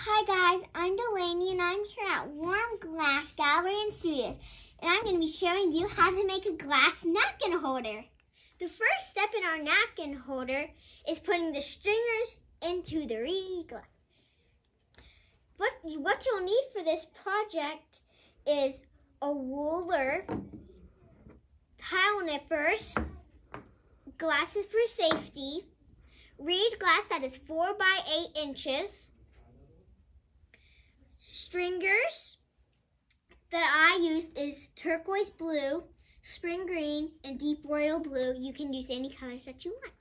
Hi guys, I'm Delani and I'm here at Warm Glass Gallery and Studios, and I'm going to be showing you how to make a glass napkin holder. The first step in our napkin holder is putting the stringers into the reed glass. What you'll need for this project is a ruler, tile nippers, glasses for safety, reed glass that is 4 by 8 inches, stringers that I used is turquoise blue, spring green, and deep royal blue. You can use any colors that you want.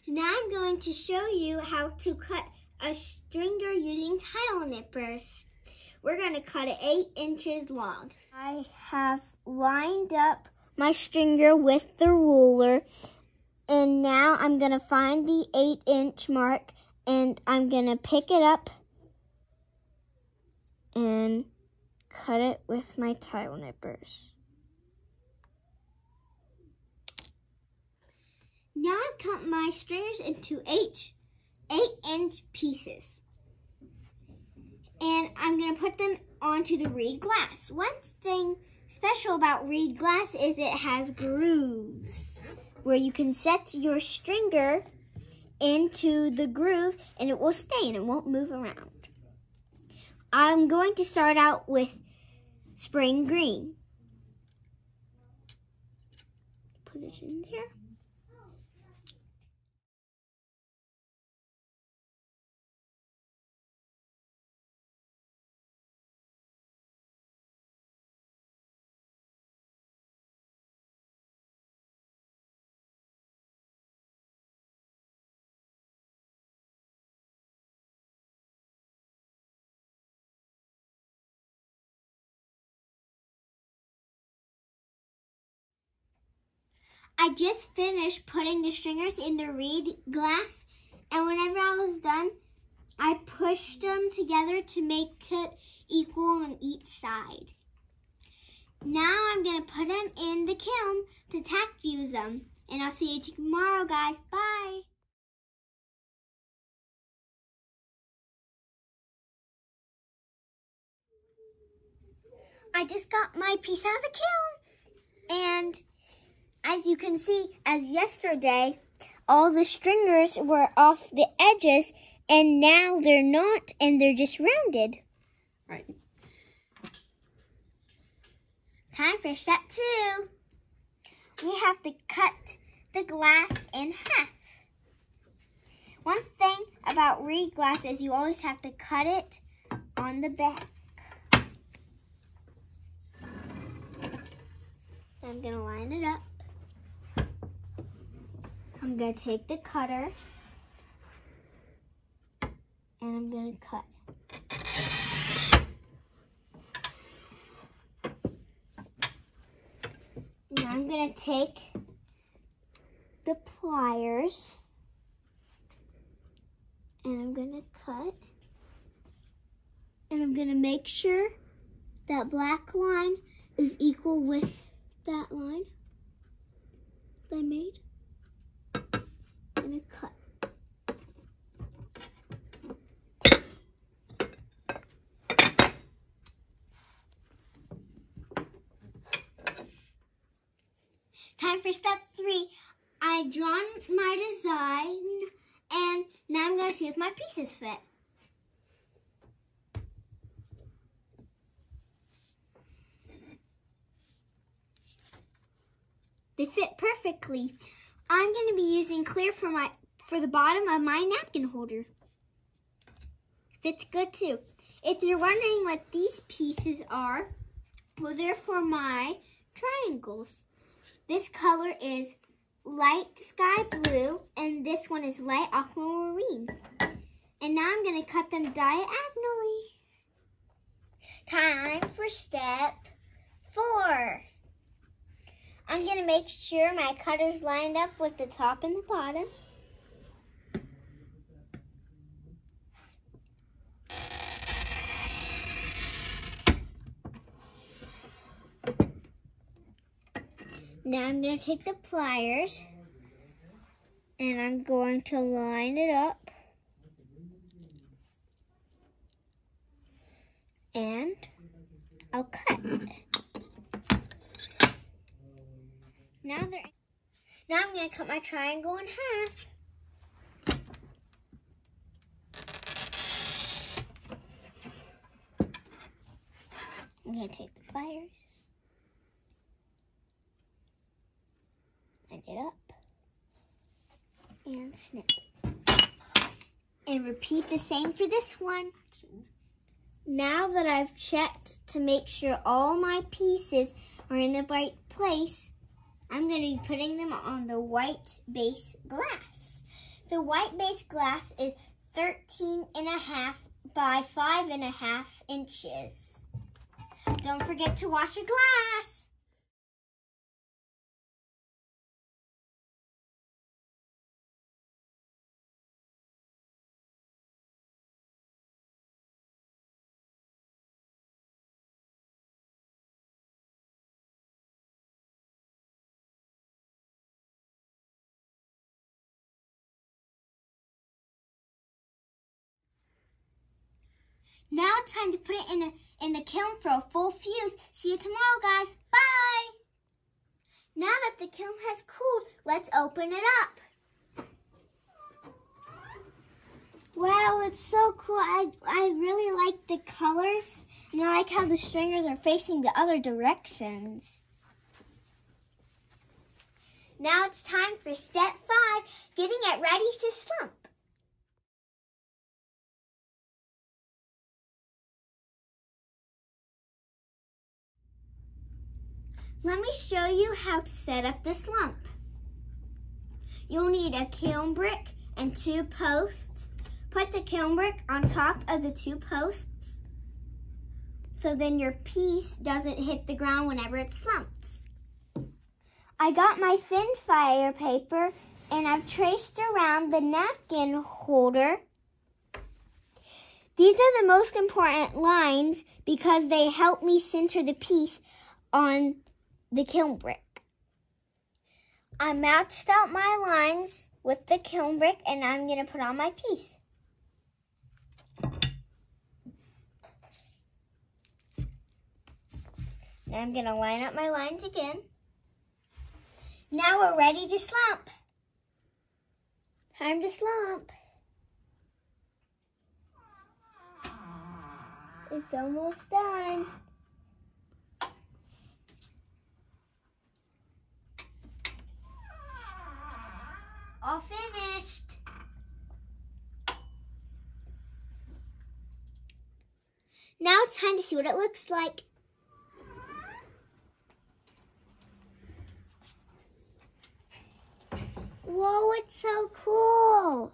Now I'm going to show you how to cut a stringer using tile nippers. We're going to cut it 8 inches long. I have lined up my stringer with the ruler, and now I'm going to find the 8-inch mark, and I'm going to pick it up and cut it with my tile nippers. Now I've cut my stringers into 8-inch pieces, and I'm going to put them onto the reed glass. One thing special about reed glass is it has grooves where you can set your stringer into the groove and it will stay and it won't move around. I'm going to start out with spring green. Put it in there. I just finished putting the stringers in the reed glass, and whenever I was done, I pushed them together to make it equal on each side. Now I'm going to put them in the kiln to tack fuse them, and I'll see you tomorrow, guys. Bye! I just got my piece out of the kiln, and as you can see, as yesterday, all the stringers were off the edges, and now they're not, and they're just rounded. Right. Time for step 2. We have to cut the glass in half. One thing about reed glass is you always have to cut it on the back. I'm going to line it up. I'm going to take the cutter and I'm going to cut. Now I'm going to take the pliers and I'm going to cut. And I'm going to make sure that black line is equal with that line that I made. I'm going to cut. Time for step 3. I've drawn my design, and now I'm going to see if my pieces fit. They fit perfectly. I'm going to be using clear for the bottom of my napkin holder. Fits good too. If you're wondering what these pieces are, well, they're for my triangles. This color is light sky blue, and this one is light aquamarine. And now I'm going to cut them diagonally. Time for step 4. I'm going to make sure my cutter's lined up with the top and the bottom. Now I'm going to take the pliers And I'm going to line it up. And I'll cut. Now I'm going to cut my triangle in half. I'm going to take the pliers, line it up, and snip. And repeat the same for this one. Now that I've checked to make sure all my pieces are in the right place, I'm going to be putting them on the white base glass. The white base glass is 13.5 by 5.5 inches. Don't forget to wash your glass. Now it's time to put it in the kiln for a full fuse. See you tomorrow, guys. Bye! Now that the kiln has cooled, let's open it up. Wow, it's so cool. I really like the colors, and I like how the stringers are facing the other directions. Now it's time for step 5, getting it ready to slump. Let me show you how to set up the slump. You'll need a kiln brick and 2 posts. Put the kiln brick on top of the 2 posts so then your piece doesn't hit the ground whenever it slumps. I got my thin fire paper and I've traced around the napkin holder. These are the most important lines because they help me center the piece on the kiln brick. I matched out my lines with the kiln brick and I'm going to put on my piece. Now I'm going to line up my lines again. Now we're ready to slump. Time to slump. It's almost done. All finished. Now it's time to see what it looks like. Whoa, it's so cool.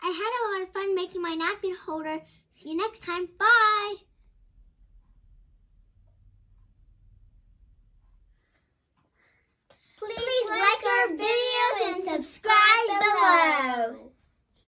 I had a lot of fun making my napkin holder. See you next time. Bye. Please like our videos and subscribe.